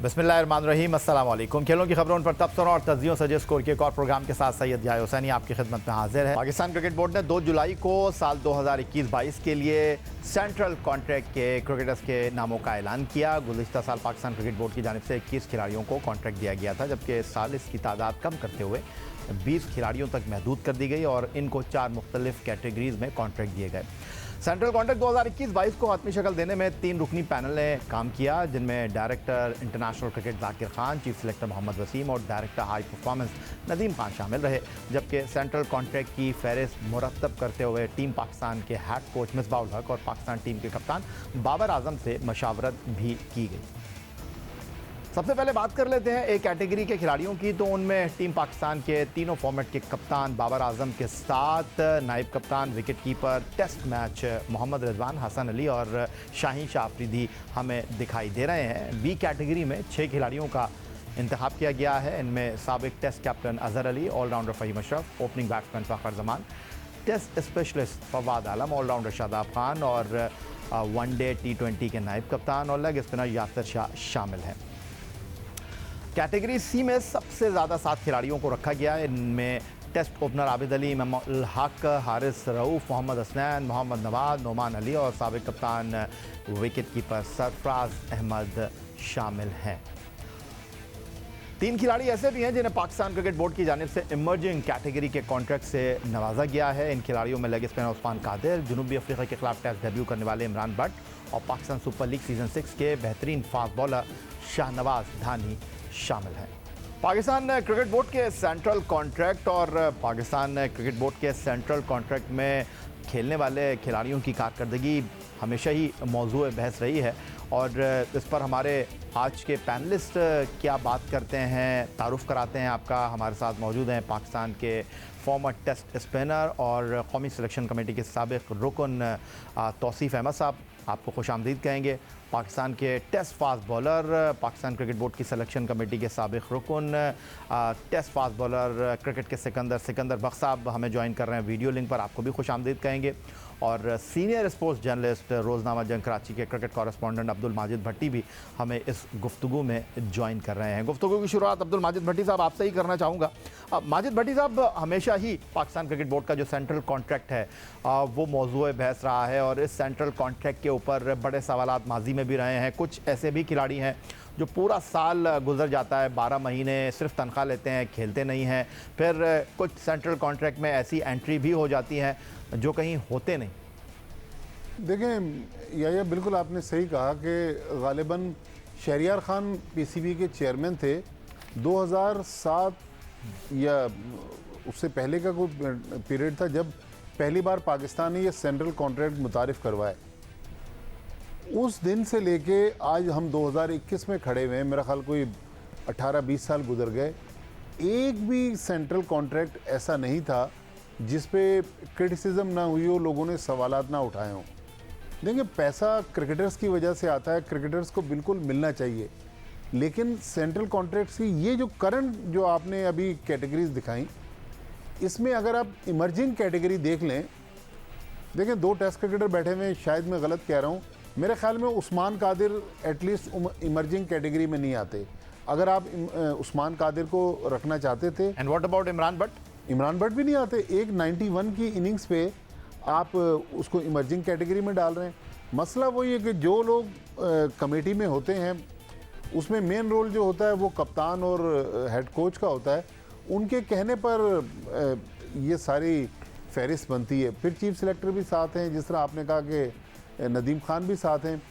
बिस्मिल्लाहिर्रहमानिर्रहीम, अस्सलाम वालेकुम। खेलों की खबरों पर तबसरों और तज्जियों से स्कोर के एक और प्रोग्राम के साथ सैयद याह्या हुसैनी आपकी खिदमत में हाजिर है। पाकिस्तान क्रिकेट बोर्ड ने 2 जुलाई को साल 2021-22 के लिए सेंट्रल कॉन्ट्रैक्ट के क्रिकेटर्स के नामों का ऐलान किया। गुज़िश्ता साल पाकिस्तान क्रिकेट बोर्ड की जानिब से 21 खिलाड़ियों को कॉन्ट्रैक्ट दिया गया था, जबकि इस साल इसकी तादाद कम करते हुए 20 खिलाड़ियों तक महदूद कर दी गई और इनको 4 मुख्तलिफ कैटेगरीज में कॉन्ट्रैक्ट दिए गए। सेंट्रल कॉन्ट्रैक्ट 2021-22 को हतमी शक्ल देने में 3 रुकनी पैनल ने काम किया, जिनमें director international cricket Zakir Khan, chief selector Mohammad Wasim और director high performance Nadeem Khan शामिल रहे। जबकि सेंट्रल कॉन्ट्रैक्ट की फहरिस्त मुरतब करते हुए टीम पाकिस्तान के हेड कोच मिसबाह उल हक और पाकिस्तान टीम के कप्तान बाबर आजम से मशावरत भी की गई। सबसे पहले बात कर लेते हैं एक कैटेगरी के खिलाड़ियों की, तो उनमें टीम पाकिस्तान के तीनों फॉर्मेट के कप्तान बाबर आजम के साथ नायब कप्तान, wicket keeper, test match Mohammad Rizwan, Hasan Ali और शाहीन शाह अफरीदी हमें दिखाई दे रहे हैं। बी कैटेगरी में 6 खिलाड़ियों का इंतखाब किया गया है। इनमें साबिक test captain Azhar Ali, allrounder Faheem Ashraf, opening batsman Fakhar Zaman, test specialist Fawad Alam, allrounder Shadab Khan और वनडे T20 के नायब कप्तान और लेग स्पिनर यासिर शाह शामिल हैं। कैटेगरी सी में सबसे ज़्यादा 7 खिलाड़ियों को रखा गया है। इनमें टेस्ट ओपनर आबिद अली, इमाम उल हक, हारिस रऊफ़, मोहम्मद हसनैन, मोहम्मद नवाज, नोमान अली और साबिक कप्तान विकेट कीपर सरफराज अहमद शामिल हैं। 3 खिलाड़ी ऐसे भी हैं जिन्हें पाकिस्तान क्रिकेट बोर्ड की जानिब से इमर्जिंग कैटेगरी के कॉन्ट्रैक्ट से नवाजा गया है। इन खिलाड़ियों में लेग स्पिनर उस्मान कादिर, जनूबी अफ्रीका के खिलाफ टेस्ट डेब्यू करने वाले इमरान भट्ट और पाकिस्तान सुपर लीग सीजन 6 के बेहतरीन फास्ट बॉलर शाहनवाज धानी शामिल हैं। पाकिस्तान क्रिकेट बोर्ड के सेंट्रल कॉन्ट्रैक्ट और पाकिस्तान क्रिकेट बोर्ड के सेंट्रल कॉन्ट्रैक्ट में खेलने वाले खिलाड़ियों की कारकर्दगी हमेशा ही मौजूए बहस रही है और इस पर हमारे आज के पैनलिस्ट क्या बात करते हैं, तारुफ कराते हैं आपका। हमारे साथ मौजूद हैं पाकिस्तान के फॉर्मर टेस्ट स्पिनर और कौमी सिलेक्शन कमेटी के साबिक रुकन तौसीफ़ अहमद साहब, आपको खुशामदीद कहेंगे। पाकिस्तान के test fast bowler, Pakistan cricket board की सिलेक्शन कमेटी के साबिक रुकन, टेस्ट फास्ट बॉलर क्रिकेट के सिकंदर बख्श साहब हमें ज्वाइन कर रहे हैं वीडियो लिंक पर, आपको भी खुशामदीद कहेंगे। और सीनियर स्पोर्ट्स जर्नलिस्ट, रोज़नामा जंग कराची के क्रिकेट कॉरेस्पॉन्डेंट अब्दुल माजिद भट्टी भी हमें इस गुफ्तगू में ज्वाइन कर रहे हैं। गुफ्तगू की शुरुआत अब्दुल माजिद भट्टी साहब आपसे ही करना चाहूँगा। माजिद भट्टी साहब, हमेशा ही पाकिस्तान क्रिकेट बोर्ड का जो सेंट्रल कॉन्ट्रैक्ट है वो मौजूए बहस रहा है और इस सेंट्रल कॉन्ट्रैक्ट के ऊपर बड़े सवालात माजी में भी रहे हैं। कुछ ऐसे भी खिलाड़ी हैं जो पूरा साल गुजर जाता है, 12 महीने सिर्फ तनख्वाह लेते हैं, खेलते नहीं हैं। फिर कुछ सेंट्रल कॉन्ट्रैक्ट में ऐसी एंट्री भी हो जाती हैं जो कहीं होते नहीं। देखें याह्या, बिल्कुल आपने सही कहा कि गालिबन शहरियार खान PCB के चेयरमैन थे। 2007 या उससे पहले का कोई पीरियड था जब पहली बार पाकिस्तान ने ये सेंट्रल कॉन्ट्रैक्ट मुतारिफ़ करवाए। उस दिन से लेके आज हम 2021 में खड़े हुए हैं, मेरा ख्याल कोई 18-20 साल गुजर गए। एक भी सेंट्रल कॉन्ट्रैक्ट ऐसा नहीं था जिस पे क्रिटिसिज्म ना हुई हो, लोगों ने सवालात ना उठाए हों। देखिए, पैसा क्रिकेटर्स की वजह से आता है, क्रिकेटर्स को बिल्कुल मिलना चाहिए, लेकिन सेंट्रल कॉन्ट्रैक्ट्स की ये जो करंट जो आपने अभी कैटेगरीज दिखाई, इसमें अगर आप इमर्जिंग कैटेगरी देख लें, देखें 2 टेस्ट क्रिकेटर बैठे हुए, शायद मैं गलत कह रहा हूँ, मेरे ख्याल में Usman Qadir at least emerging category में नहीं आते। अगर आप उस्मान कादिर को रखना चाहते थे। And what about Imran Bhatt? Imran Bhatt भी नहीं आते। एक 91 की इनिंग्स पे आप उसको इमर्जिंग कैटेगरी में डाल रहे हैं। मसला वही है कि जो लोग कमेटी में होते हैं उसमें मेन रोल जो होता है वो कप्तान और हेड कोच का होता है। उनके कहने पर ये सारी फहरिस्त बनती है। फिर चीफ सिलेक्टर भी साथ हैं, जिस तरह आपने कहा कि नदीम खान भी साथ हैं।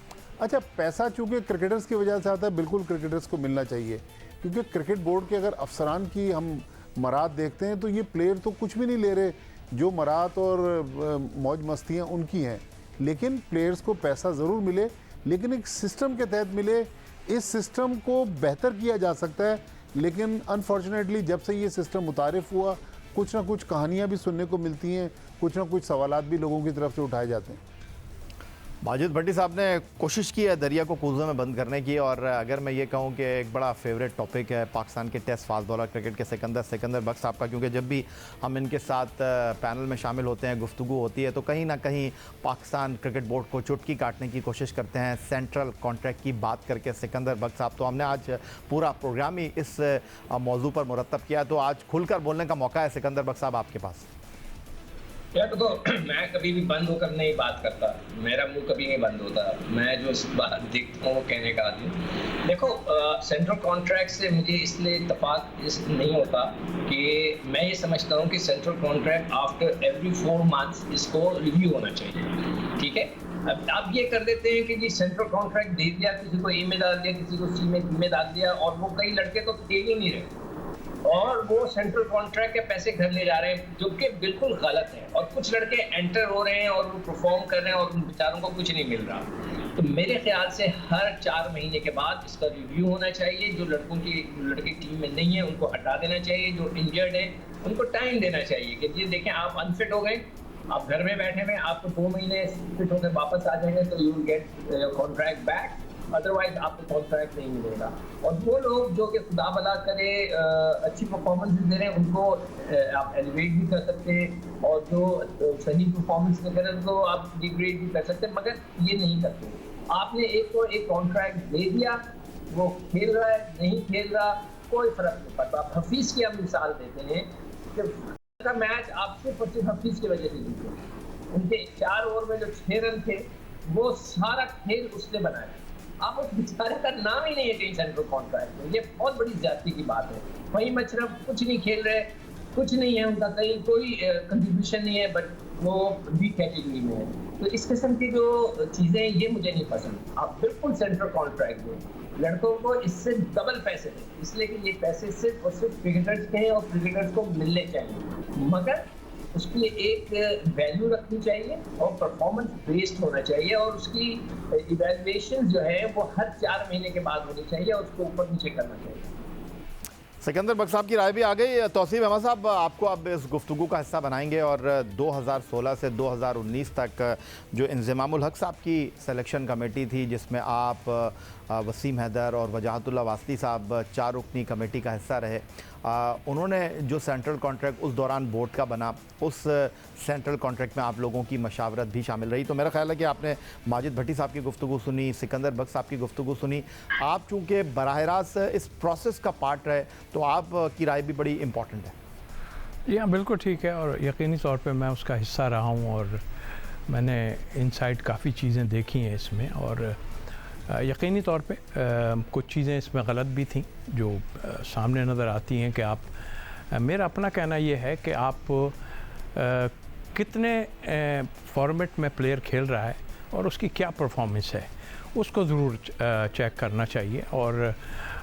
अच्छा, पैसा चूँकि क्रिकेटर्स की वजह से आता है, बिल्कुल क्रिकेटर्स को मिलना चाहिए, क्योंकि क्रिकेट बोर्ड के अगर अफसरान की हम मरात देखते हैं तो ये प्लेयर तो कुछ भी नहीं ले रहे। जो मरात और मौज मस्तियाँ उनकी हैं, लेकिन प्लेयर्स को पैसा ज़रूर मिले, लेकिन एक सिस्टम के तहत मिले। इस सिस्टम को बेहतर किया जा सकता है, लेकिन अनफॉर्चुनेटली जब से ये सिस्टम मुतारिफ़ हुआ, कुछ ना कुछ कहानियाँ भी सुनने को मिलती हैं, कुछ ना कुछ सवालात भी लोगों की तरफ से उठाए जाते हैं। माजिद भट्टी साहब ने कोशिश की है दरिया को कूजों में बंद करने की, और अगर मैं ये कहूँ कि एक बड़ा फेवरेट टॉपिक है पाकिस्तान के टेस्ट फास्ट बॉलर क्रिकेट के सिकंदर बख्श साहब का, क्योंकि जब भी हम इनके साथ पैनल में शामिल होते हैं, गुफ्तगू होती है, तो कहीं ना कहीं पाकिस्तान क्रिकेट बोर्ड को चुटकी काटने की कोशिश करते हैं सेंट्रल कॉन्ट्रैक्ट की बात करके सिकंदर बख्श साहब। तो हमने आज पूरा प्रोग्राम ही इस मौजू पर मुरतब किया, तो आज खुलकर बोलने का मौका है सिकंदर बख्श साहब आपके पास। यार देखो, मैं कभी भी बंद होकर नहीं बात करता, मेरा मुंह कभी नहीं बंद होता, मैं जो बात देखता हूँ वो कहने का आदमी। देखो, सेंट्रल कॉन्ट्रैक्ट से मुझे इसलिए इत्तेफाक नहीं होता कि मैं ये समझता हूँ कि central contract after every 4 months इसको रिव्यू होना चाहिए, ठीक है। अब आप ये कर देते हैं कि जी सेंट्रल कॉन्ट्रैक्ट दे दिया, किसी को ए में डाल दिया, किसी को सी में, बी में डाल दिया, और वो कई लड़के तो खेल ही नहीं रहे और वो सेंट्रल कॉन्ट्रैक्ट के पैसे घर ले जा रहे हैं, जो कि बिल्कुल गलत है। और कुछ लड़के एंटर हो रहे हैं और वो परफॉर्म कर रहे हैं और उन बेचारों को कुछ नहीं मिल रहा। तो मेरे ख्याल से हर 4 महीने के बाद इसका रिव्यू होना चाहिए। जो लड़के टीम में नहीं है उनको हटा देना चाहिए, जो इंजर्ड है उनको टाइम देना चाहिए कि ये देखें आप अनफिट हो गए, आप घर में बैठे हुए, आपको 2 महीने फिट होकर वापस आ जाएंगे तो you will get contract back, otherwise आपको कॉन्ट्रैक्ट नहीं मिलेगा। और वो लोग जो कि खुदा भला करे अच्छी परफॉर्मेंस दे रहे हैं उनको आप एलिवेट भी कर सकते हैं, और जो सही परफॉर्मेंस नहीं कर रहे तो आप डिग्रेड भी कर सकते हैं, मगर ये नहीं करते। आपने एक कॉन्ट्रैक्ट दे दिया, वो खेल रहा है नहीं खेल रहा कोई फर्क नहीं पड़ता। आप हफीज की हम मिसाल देते हैं कि मैच आप सिर्फ हफीज की वजह से जीते, उनके 4 ओवर में जो 6 रन थे वो सारा खेल उसने बनाया। आप उस बेचारे का नाम ही नहीं है कहीं सेंट्रल कॉन्ट्रैक्ट में, ये बहुत बड़ी ज्यादती की बात है। वही मशरफ कुछ नहीं खेल रहे, कुछ नहीं है उनका, कहीं कोई कंट्रीब्यूशन नहीं है, बट वो बी कैटेगरी में है। तो इस किस्म की जो चीज़ें ये मुझे नहीं पसंद। आप बिल्कुल सेंट्रल कॉन्ट्रैक्ट दें, लड़कों को इससे डबल पैसे दें, इसलिए कि ये पैसे सिर्फ और सिर्फ क्रिकेटर्स के हैं और क्रिकेटर्स को मिलने चाहिए, मगर उसकी एक वैल्यू रखनी चाहिए और परफॉर्मेंस बेस्ड होना चाहिए, और उसकी इवैल्यूएशन जो है वो हर 4 महीने के बाद होनी चाहिए और उसको ऊपर नीचे करना चाहिए। सिकंदर बख्श साहब की राय भी आ गई। तौसीफ अहमद साहब आपको अब इस गुफ्तगू का हिस्सा बनाएंगे, और 2016 से 2019 तक जो इंज़मामुल हक साहब की सिलेक्शन कमेटी थी, जिसमें आप वसीम हैदर और वजाहतुल्लाह वास्ती साहब 4 रुकनी कमेटी का हिस्सा रहे, उन्होंने जो सेंट्रल कॉन्ट्रैक्ट उस दौरान बोर्ड का बना, उस सेंट्रल कॉन्ट्रैक्ट में आप लोगों की मशावरत भी शामिल रही। तो मेरा ख्याल है कि आपने माजिद भट्टी साहब की गुफ्तगू सुनी, सिकंदर बख्श साहब की गुफ्तगू सुनी। आप चूँकि बराह रास्त इस प्रोसेस का पार्ट रहे, तो आपकी राय भी बड़ी इम्पॉर्टेंट है। या बिल्कुल ठीक है, और यकीनी तौर पे मैं उसका हिस्सा रहा हूँ और मैंने इनसाइड काफ़ी चीज़ें देखी हैं इसमें, और यकीनी तौर पे कुछ चीज़ें इसमें गलत भी थी जो सामने नज़र आती हैं कि आप मेरा अपना कहना ये है कि आप कितने फॉर्मेट में प्लेयर खेल रहा है और उसकी क्या परफॉर्मेंस है उसको ज़रूर चेक करना चाहिए। और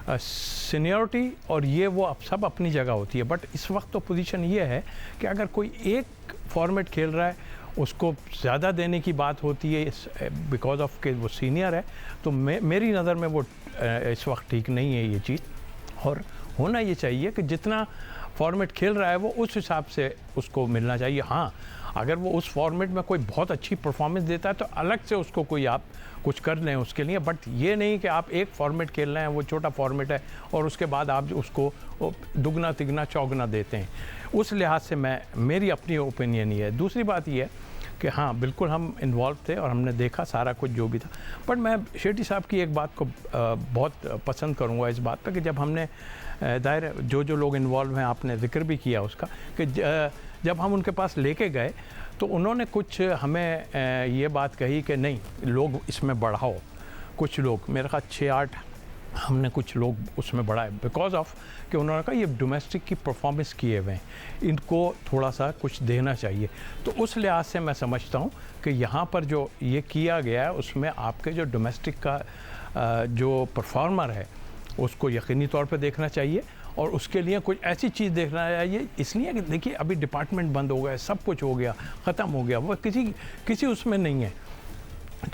सीनियरिटी और ये वो अब सब अपनी जगह होती है, बट इस वक्त तो पोजीशन ये है कि अगर कोई एक फॉर्मेट खेल रहा है उसको ज़्यादा देने की बात होती है बिकॉज ऑफ के वो सीनियर है, तो मेरी नज़र में वो इस वक्त ठीक नहीं है ये चीज़। और होना ये चाहिए कि जितना फॉर्मेट खेल रहा है वो उस हिसाब से उसको मिलना चाहिए। हाँ, अगर वो उस फॉर्मेट में कोई बहुत अच्छी परफॉर्मेंस देता है तो अलग से उसको कोई आप कुछ कर लें उसके लिए, बट ये नहीं कि आप एक फॉर्मेट खेल रहे हैं, वो छोटा फॉर्मेट है और उसके बाद आप उसको दुगना तिगना चौगना देते हैं। उस लिहाज से मेरी अपनी ओपिनियन ये है। दूसरी बात ये है कि हाँ बिल्कुल हम इन्वॉल्व थे और हमने देखा सारा कुछ जो भी था, बट मैं शेट्टी साहब की एक बात को बहुत पसंद करूँगा इस बात पर कि जब हमने दायरे जो लोग इन्वॉल्व हैं, आपने जिक्र भी किया उसका, कि जब हम उनके पास लेके गए तो उन्होंने कुछ हमें ये बात कही कि नहीं लोग इसमें बढ़ाओ। कुछ लोग मेरे ख्याल 6-8 हमने कुछ लोग उसमें बढ़ाए बिकॉज ऑफ कि उन्होंने कहा ये डोमेस्टिक की परफॉर्मेंस किए हुए हैं, इनको थोड़ा सा कुछ देना चाहिए। तो उस लिहाज से मैं समझता हूँ कि यहाँ पर जो ये किया गया है उसमें आपके जो डोमेस्टिक का जो परफॉर्मर है उसको यकीनी तौर पे देखना चाहिए और उसके लिए कुछ ऐसी चीज़ देखना चाहिए। इसलिए कि देखिए अभी डिपार्टमेंट बंद हो गया, सब कुछ हो गया, ख़त्म हो गया, वो किसी उसमें नहीं है।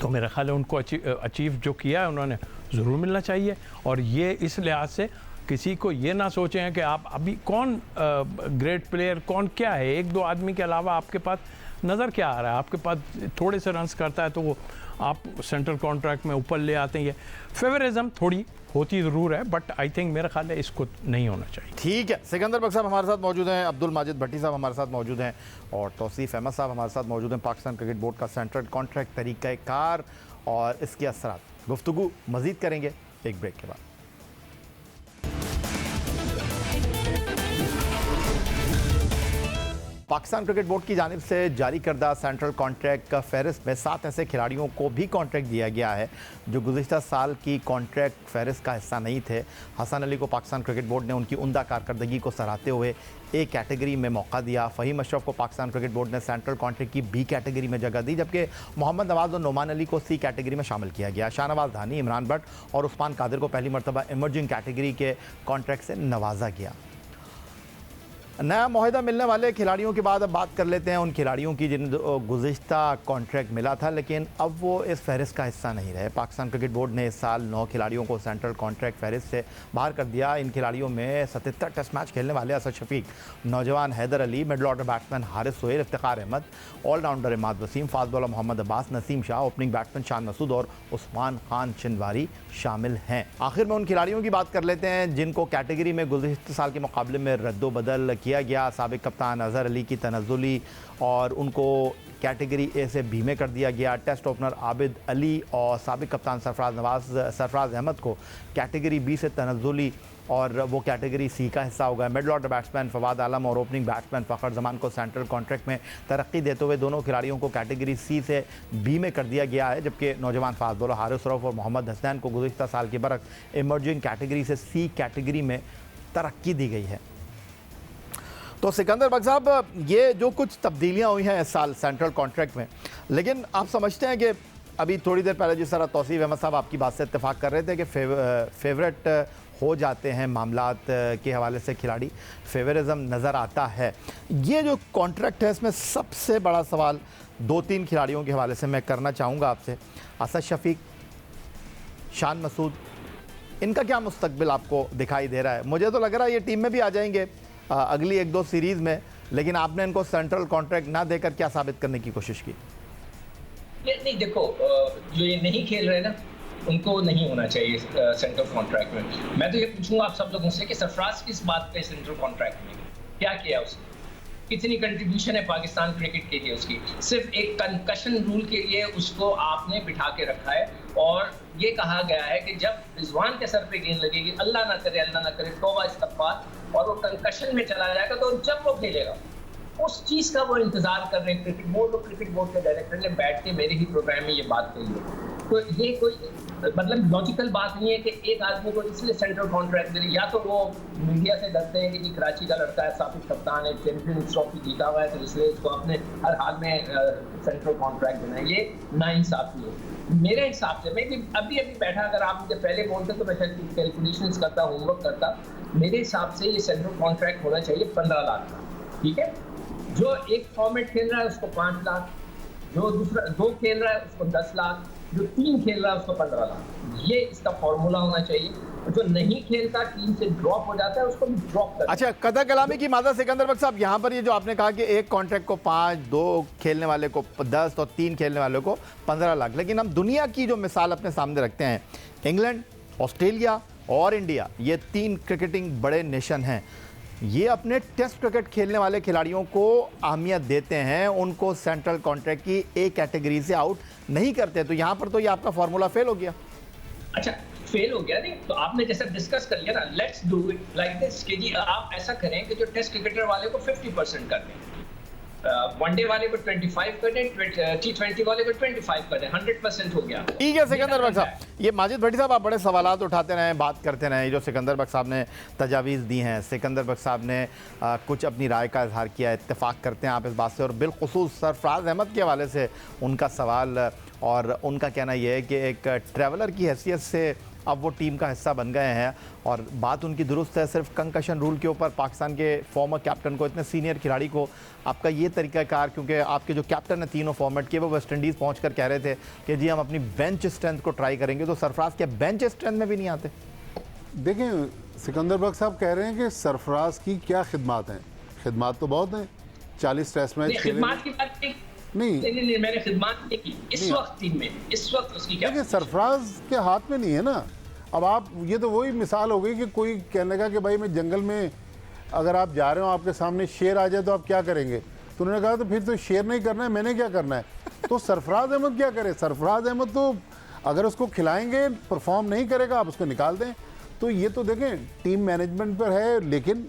तो मेरा ख्याल है उनको अचीव जो किया है उन्होंने ज़रूर मिलना चाहिए। और ये इस लिहाज से किसी को ये ना सोचें कि आप अभी कौन ग्रेट प्लेयर कौन क्या है, 1-2 आदमी के अलावा आपके पास नज़र क्या आ रहा है, आपके पास थोड़े से रन्स करता है तो वो आप सेंट्रल कॉन्ट्रैक्ट में ऊपर ले आते हैं। ये फेवरिज्म थोड़ी होती ज़रूर है, बट आई थिंक मेरा ख्याल है इसको नहीं होना चाहिए। ठीक है, सिकंदर बख्श साहब हमारे साथ मौजूद हैं, अब्दुल माजिद भट्टी साहब हमारे साथ मौजूद हैं और तौसीफ अहमद साहब हमारे साथ मौजूद हैं। पाकिस्तान क्रिकेट बोर्ड का सेंट्रल कॉन्ट्रैक्ट तरीक़ाकार और इसके असरात गुफ्तगू मज़ीद करेंगे एक ब्रेक के बाद। पाकिस्तान क्रिकेट बोर्ड की जानिब से जारी करदा सेंट्रल कॉन्ट्रैक्ट का फहरिस्त में 7 ऐसे खिलाड़ियों को भी कॉन्ट्रैक्ट दिया गया है जो गुज़िश्ता साल की कॉन्ट्रैक्ट फहरिस्त का हिस्सा नहीं थे। हसन अली को पाकिस्तान क्रिकेट बोर्ड ने उनकी उम्दा कारकर्दगी को सराहते हुए ए कैटेगरी में मौका दिया। फ़हीम अशरफ को पाकिस्तान क्रिकेट बोर्ड ने सेंट्रल कॉन्ट्रैक्ट की बी कैटेगरी में जगह दी, जबकि मोहम्मद नवाज़ और नोमान अली को सी कैटेगरी में शामिल किया गया। शाहनवाज धानी, इमरान भट्ट और उस्मान कादिर को पहली मरतबा इमर्जिंग कैटेगरी के कॉन्ट्रैक्ट से नवाजा गया। नया मुआहदा मिलने वाले खिलाड़ियों के बाद अब बात कर लेते हैं उन खिलाड़ियों की जिन गुज़िश्ता कॉन्ट्रैक्ट मिला था लेकिन अब वो इस फहरिस्त का हिस्सा नहीं रहे। पाकिस्तान क्रिकेट बोर्ड ने इस साल 9 खिलाड़ियों को सेंट्रल कॉन्ट्रैक्ट फहरिस्त से बाहर कर दिया। इन खिलाड़ियों में 77 टेस्ट मैच खेलने वाले असद शफीक, नौजवान Haider Ali, middle order batsman Haris Sohail, Iftikhar Ahmed, all rounder Imad Wasim, fast bowler Mohammad Abbas, Naseem Shah, opening batsman Shan Masood और उस्मान खान चिनवारी शामिल हैं। आखिर में उन खिलाड़ियों की बात कर लेते हैं जिनको कैटेगरी में गुज़िश्ता साल के मुकाबले में रद्दोबदल किया गया। साबिक कप्तान अजहर अली की तनज़्ज़ुली और उनको कैटेगरी ए से बी में कर दिया गया। टेस्ट ओपनर आबिद अली और साबिक कप्तान सरफराज अहमद को कैटेगरी बी से तनज़्ज़ुली और वो कैटेगरी सी का हिस्सा होगा। मिडल ऑर्डर बैट्समैन फवाद आलम और ओपनिंग बैट्समैन फ़खर जमान को सेंट्रल कॉन्ट्रैक्ट में तरक्की देते हुए दोनों खिलाड़ियों को कैटेगरी सी से बी में कर दिया गया है, जबकि नौजवान फास्ट बॉलर हारिस रऊफ और मोहम्मद हसनैन को गुज़िश्ता साल के बरक्स इमर्जिंग कैटेगरी से सी कैटेगरी में तरक्की दी गई है। तो सिकंदर बख्श साहब, ये जो कुछ तब्दीलियाँ हुई हैं इस साल सेंट्रल कॉन्ट्रैक्ट में, लेकिन आप समझते हैं कि अभी थोड़ी देर पहले जिस तरह तौसीफ अहमद साहब आपकी बात से इत्तेफाक कर रहे थे कि फेवरेट हो जाते हैं मामलात के हवाले से खिलाड़ी, फेवरिज्म नज़र आता है। ये जो कॉन्ट्रैक्ट है इसमें सबसे बड़ा सवाल 2-3 खिलाड़ियों के हवाले से मैं करना चाहूँगा आपसे। असद शफीक, शान मसूद, इनका क्या मुस्तकबिल आपको दिखाई दे रहा है? मुझे तो लग रहा है ये टीम में भी आ जाएंगे अगली 1-2 सीरीज़ में, लेकिन आपने इनको सेंट्रल कॉन्ट्रैक्ट ना देकर क्या साबित करने की कोशिश की? नहीं देखो, जो ये नहीं खेल रहे ना उनको नहीं होना चाहिए सेंट्रल कॉन्ट्रैक्ट में। मैं तो ये पूछूंगा आप सब लोगों से कि सरफराज किस बात पे सेंट्रल कॉन्ट्रैक्ट में, क्या किया उसने, कितनी कंट्रीब्यूशन है पाकिस्तान क्रिकेट के लिए उसकी? सिर्फ एक कंकशन रूल के लिए उसको आपने बिठा के रखा है और ये कहा गया है कि जब रिजवान के सर पे गेंद लगेगी, अल्लाह ना करे तौबा इस्तग़फ़ार, और वो कंकशन में चला जाएगा तो जब वो खेलेगा उस चीज़ का वो इंतजार कर रहे हैं क्रिकेट बोर्ड और क्रिकेट बोर्ड के डायरेक्टर ने बैठ के मेरे ही प्रोग्राम में ये बात कही है। तो ये कोई मतलब लॉजिकल बात नहीं है कि एक आदमी को इसलिए सेंट्रल कॉन्ट्रैक्ट दे, या तो वो मीडिया से डरते हैं कि जी कराची का लड़का है, साबिक कप्तान है, चैंपियंस ट्रॉफी जीता हुआ है, तो इसलिए इसको अपने हर हाल में सेंट्रल कॉन्ट्रैक्ट देना है। ये नाइंसाफी है मेरे हिसाब से। मैं भी अभी बैठा, अगर आप मुझे पहले बोलते तो मैं कैलकुलेशंस करता, होमवर्क करता। मेरे हिसाब से ये सेंट्रल कॉन्ट्रैक्ट होना चाहिए 15 लाख का, ठीक है? जो एक फॉर्मेट खेल रहा है उसको 5 लाख, जो दूसरा 2 खेल रहा है उसको 10 लाख, जो 3 खेल रहा है उसको 15 लाख। ये इसका फॉर्मूला होना चाहिए। जो नहीं खेलता, टीम से ड्रॉप हो जाता है, उसको भी ड्रॉप कर। अच्छा, कदा कलामी की मादा सिकंदर बख्श साहब, यहाँ पर ये जो आपने कहा कि एक कॉन्ट्रैक्ट को 5, 2 खेलने वाले को 10 और 3 खेलने वाले को 15 लाख, लेकिन हम दुनिया की जो मिसाल अपने सामने रखते हैं, इंग्लैंड, ऑस्ट्रेलिया और इंडिया, ये 3 क्रिकेटिंग बड़े नेशन हैं। ये अपने टेस्ट क्रिकेट खेलने वाले खिलाड़ियों को अहमियत देते हैं, उनको सेंट्रल कॉन्ट्रैक्ट की ए कैटेगरी से आउट नहीं करते। तो यहाँ पर तो ये आपका फॉर्मूला फेल हो गया। अच्छा, फेल हो गया नहीं तो आपने जैसा डिस्कस कर लिया ना, let's do it like this कि जी आप ऐसा करें कि जो टेस्ट क्रिकेटर वाले को 50% कर दें, वनडे वाले को 25 कर दें, T20 वाले को 25 कर दें, 100% हो गया। ठीक है सिकंदर बख्श साहब, ये माजिद भट्टी साहब आप बड़े सवालात उठाते रहें, बात करते रहें। जो सिकंदर बख्श साहब ने तजावीज़ दी हैं, सिकंदर बख्श साहब ने कुछ अपनी राय का इजहार किया, इत्तेफाक करते हैं आप इस बात से, और बिलखुसूस सरफराज अहमद के हवाले से उनका सवाल और उनका कहना यह है कि एक ट्रैवलर की हैसियत से अब वो टीम का हिस्सा बन गए हैं, और बात उनकी दुरुस्त है। सिर्फ कंकशन रूल के ऊपर पाकिस्तान के फॉर्मर कैप्टन को, इतने सीनियर खिलाड़ी को, आपका ये तरीक़ाकार, क्योंकि आपके जो कैप्टन है तीनों फॉर्मेट के, वो वेस्ट इंडीज़ पहुँच कर कह रहे थे कि जी हम अपनी बेंच स्ट्रेंथ को ट्राई करेंगे, तो सरफराज के बेंच स्ट्रेंथ में भी नहीं आते। देखें, सिकंदर बख्श साहब कह रहे हैं कि सरफराज की क्या खिदमात हैं। खिदमात तो बहुत हैं, 40 टेस्ट मैच खेले। नहीं, मैंने खिदमत नहीं की इस वक्त टीम में, इस वक्त उसकी क्या देखिए सरफराज के हाथ में नहीं है ना। अब आप ये तो वही मिसाल हो गई कि कोई कहने लगा कि भाई मैं जंगल में अगर आप जा रहे हो, आपके सामने शेर आ जाए तो आप क्या करेंगे, तो उन्होंने कहा तो फिर तो शेर नहीं करना है, मैंने क्या करना है। तो सरफराज अहमद क्या करे, सरफराज अहमद तो अगर उसको खिलाएंगे परफॉर्म नहीं करेगा आप उसको निकाल दें। तो ये तो देखें टीम मैनेजमेंट पर है, लेकिन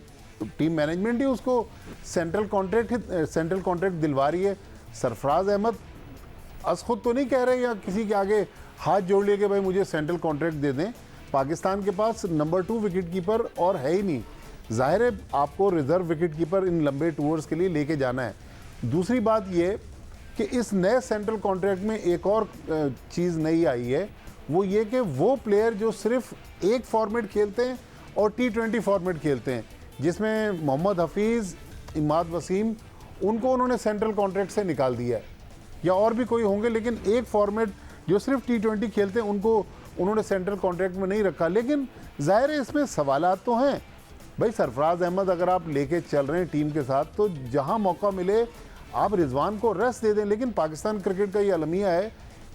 टीम मैनेजमेंट ही उसको सेंट्रल कॉन्ट्रैक्ट दिलवा रही है। सरफराज अहमद अस खुद तो नहीं कह रहे या किसी के आगे हाथ जोड़ लिए कि भाई मुझे सेंट्रल कॉन्ट्रैक्ट दे दें। पाकिस्तान के पास नंबर 2 विकेट कीपर और है ही नहीं। जाहिर है आपको रिजर्व विकेट कीपर इन लंबे टूर्स के लिए लेके जाना है। दूसरी बात ये कि इस नए सेंट्रल कॉन्ट्रैक्ट में एक और चीज़ नई आई है, वो ये कि वो प्लेयर जो सिर्फ एक फॉर्मेट खेलते हैं और T20 फॉर्मेट खेलते हैं, जिसमें मोहम्मद हफीज़, इमाद वसीम, उनको उन्होंने सेंट्रल कॉन्ट्रैक्ट से निकाल दिया है, या और भी कोई होंगे, लेकिन एक फॉर्मेट जो सिर्फ T20 खेलते हैं उनको उन्होंने सेंट्रल कॉन्ट्रैक्ट में नहीं रखा। लेकिन जाहिर है इसमें सवालात तो हैं भाई। सरफराज अहमद अगर आप लेके चल रहे हैं टीम के साथ, तो जहां मौका मिले आप रिजवान को रेस्ट दे दें। लेकिन पाकिस्तान क्रिकेट का ये अलमिया है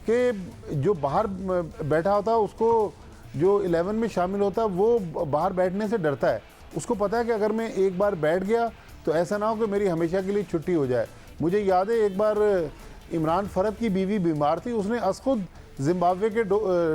कि जो बाहर बैठा होता है उसको, जो 11 में शामिल होता है वो बाहर बैठने से डरता है। उसको पता है कि अगर मैं एक बार बैठ गया तो ऐसा ना हो कि मेरी हमेशा के लिए छुट्टी हो जाए। मुझे याद है एक बार इमरान फरद की बीवी बीमार थी, उसने खुद जिम्बाब्वे के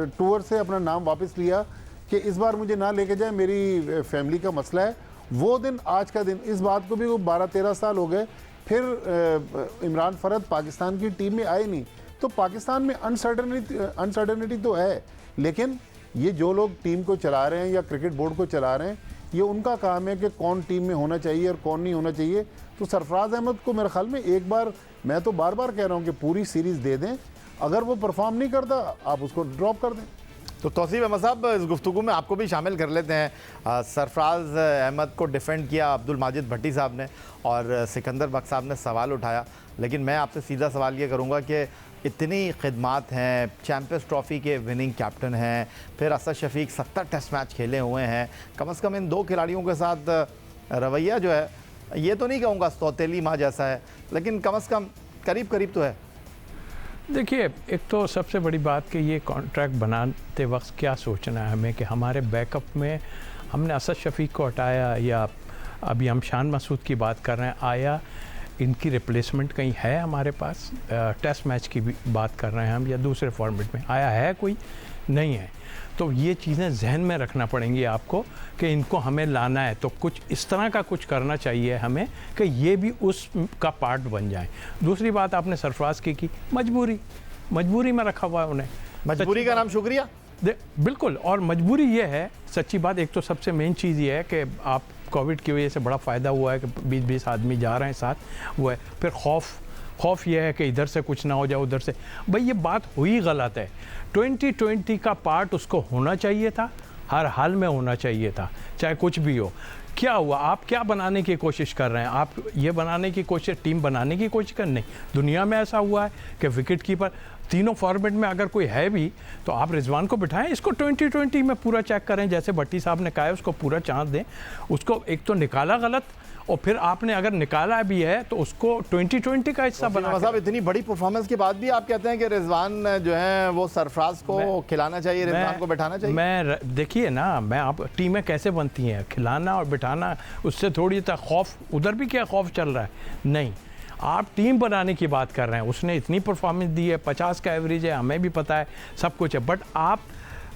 टूर से अपना नाम वापस लिया कि इस बार मुझे ना लेके जाए, मेरी फैमिली का मसला है। वो दिन आज का दिन, इस बात को भी वो 12-13 साल हो गए, फिर इमरान फरद पाकिस्तान की टीम में आए नहीं। तो पाकिस्तान में अनसर्टनिटी तो है, लेकिन ये जो लोग टीम को चला रहे हैं या क्रिकेट बोर्ड को चला रहे हैं, ये उनका काम है कि कौन टीम में होना चाहिए और कौन नहीं होना चाहिए। तो सरफराज अहमद को मेरे ख्याल में एक बार, मैं तो बार बार कह रहा हूँ कि पूरी सीरीज़ दे दें, अगर वो परफॉर्म नहीं करता आप उसको ड्रॉप कर दें। तो तौसीफ अहमद साहब, इस गुफ्तगू में आपको भी शामिल कर लेते हैं। सरफराज अहमद को डिफेंड किया अब्दुल माजिद भट्टी साहब ने और सिकंदर बख्श साहब ने सवाल उठाया, लेकिन मैं आपसे सीधा सवाल ये करूँगा कि इतनी खिदमात हैं, चैम्पियंस ट्रॉफ़ी के विनिंग कैप्टन हैं, फिर असद शफीक 70 टेस्ट मैच खेले हुए हैं, कम से कम इन 2 खिलाड़ियों के साथ रवैया जो है, ये तो नहीं कहूँगा सौतेली माँ जैसा है, लेकिन कम से कम करीब करीब तो है। देखिए, एक तो सबसे बड़ी बात कि ये कॉन्ट्रैक्ट बनाते वक्त क्या सोचना है हमें कि हमारे बैकअप में हमने असद शफीक को हटाया या अभी हम शान मसूद की बात कर रहे हैं, आया इनकी रिप्लेसमेंट कहीं है हमारे पास? टेस्ट मैच की भी बात कर रहे हैं हम, या दूसरे फॉर्मेट में आया है कोई? नहीं है। तो ये चीज़ें जहन में रखना पड़ेंगी आपको कि इनको हमें लाना है, तो कुछ इस तरह का कुछ करना चाहिए हमें कि ये भी उसका पार्ट बन जाए। दूसरी बात आपने सरफराज की मजबूरी में रखा हुआ है उन्हें। मजबूरी का नाम शुक्रिया, बिल्कुल। और मजबूरी ये है, सच्ची बात, एक तो सबसे मेन चीज़ ये है कि आप कोविड की वजह से बड़ा फ़ायदा हुआ है कि 20-20 आदमी जा रहे हैं साथ, वो है। फिर खौफ ये है कि इधर से कुछ ना हो जाए, उधर से। भाई ये बात हुई गलत है। 2020 का पार्ट उसको होना चाहिए था, हर हाल में होना चाहिए था, चाहे कुछ भी हो। क्या हुआ? आप क्या बनाने की कोशिश कर रहे हैं? आप ये बनाने की कोशिश, टीम बनाने की कोशिश कर, नहीं। दुनिया में ऐसा हुआ है कि विकेट कीपर तीनों फॉर्मेट में अगर कोई है भी तो आप रिजवान को बिठाएं, इसको 2020 में पूरा चेक करें, जैसे भट्टी साहब ने कहा है, उसको पूरा चांस दें। उसको एक तो निकाला गलत, और फिर आपने अगर निकाला भी है तो उसको 2020 का हिस्सा बना। साहब, इतनी बड़ी परफॉर्मेंस के बाद भी आप कहते हैं कि रिजवान जो है वो सरफराज को खिलाना चाहिए, रिजवान को बिठाना चाहिए? मैं देखिए ना, मैं आप टीमें कैसे बनती हैं, खिलाना और बिठाना, उससे थोड़ी तक खौफ, उधर भी क्या खौफ चल रहा है? नहीं, आप टीम बनाने की बात कर रहे हैं। उसने इतनी परफॉर्मेंस दी है, 50 का एवरेज है, हमें भी पता है, सब कुछ है, बट आप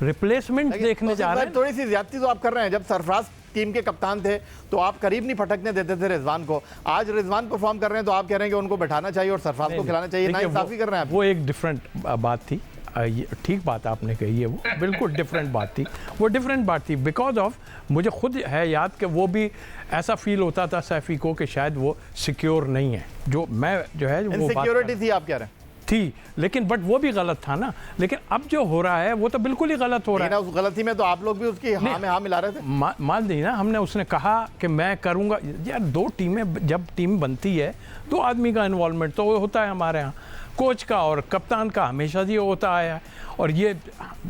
रिप्लेसमेंट देखने जा रहे हैं। थोड़ी सी ज्यादती तो आप कर रहे हैं। जब सरफराज टीम के कप्तान थे तो आप करीब नहीं फटकने देते थे रिजवान को। आज रिजवान परफॉर्म कर रहे हैं तो आप कह रहे हैं कि उनको बैठाना चाहिए और सरफराज को खिलाना चाहिए। नाइंसाफी कर रहे हैं आप। वो एक डिफरेंट बात थी, ठीक बात आपने कही है, वो बिल्कुल डिफरेंट बात थी। वो डिफरेंट बात थी बिकॉज ऑफ, मुझे खुद है याद कि वो भी ऐसा फील होता था सैफी को कि शायद वो सिक्योर नहीं है, जो मैं जो है वो इनसिक्योरिटी थी, आप कह रहे हैं थी, लेकिन बट वो भी गलत था ना। लेकिन अब जो हो रहा है वो तो बिल्कुल ही गलत हो रहा है। उस गलती में तो आप लोग भी उसकी हाँ में हाँ मिला रहे थे। मान दी ना, हमने, उसने कहा कि मैं करूंगा। यार 2 टीमें जब टीम बनती है, 2 आदमी का इन्वॉल्वमेंट तो होता है हमारे यहाँ, कोच का और कप्तान का हमेशा ही होता आया है।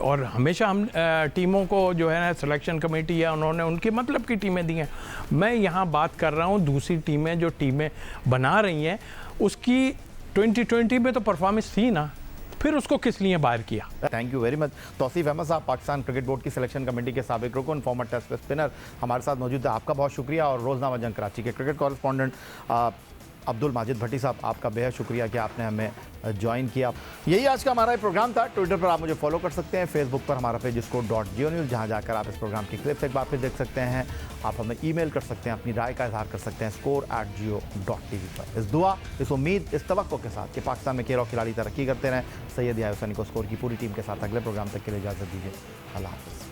और हमेशा हम टीमों को जो है ना, सिलेक्शन कमेटी है, उन्होंने उनके मतलब की टीमें दी हैं। मैं यहाँ बात कर रहा हूँ दूसरी टीमें, जो टीमें बना रही हैं, उसकी 2020 में तो परफॉर्मेंस थी ना, फिर उसको किस लिए बाहर किया? Thank you very much. Tauseef Ahmed साहब, पाकिस्तान क्रिकेट बोर्ड की सिलेक्शन कमेटी के साबिक रुकन, फॉर्मर टेस्ट स्पिनर, हमारे साथ मौजूद है। आपका बहुत शुक्रिया। और रोज़नामा जंग कराची के क्रिकेट कॉरेस्पॉन्डेंट अब्दुल माजिद भट्टी साहब, आपका बेहद शुक्रिया कि आपने हमें ज्वाइन किया। यही आज का हमारा प्रोग्राम था। ट्विटर पर आप मुझे फॉलो कर सकते हैं, फेसबुक पर हमारा पेज score.geo-news, जहां जाकर आप इस प्रोग्राम की क्लिप्स एक बार फिर देख सकते हैं। आप हमें ईमेल कर सकते हैं, अपनी राय का इजहार कर सकते हैं score@geo.tv पर। इस दुआ, इस उम्मीद, इस तवक्को के साथ कि पाकिस्तान में खेल और खिलाड़ी तरक्की करते रहें, सैयद याहिया हुसैनी को स्कोर की पूरी टीम के साथ अगले प्रोग्राम तक के लिए इजाज़त दीजिए। अल्लाह हाफ़िज़।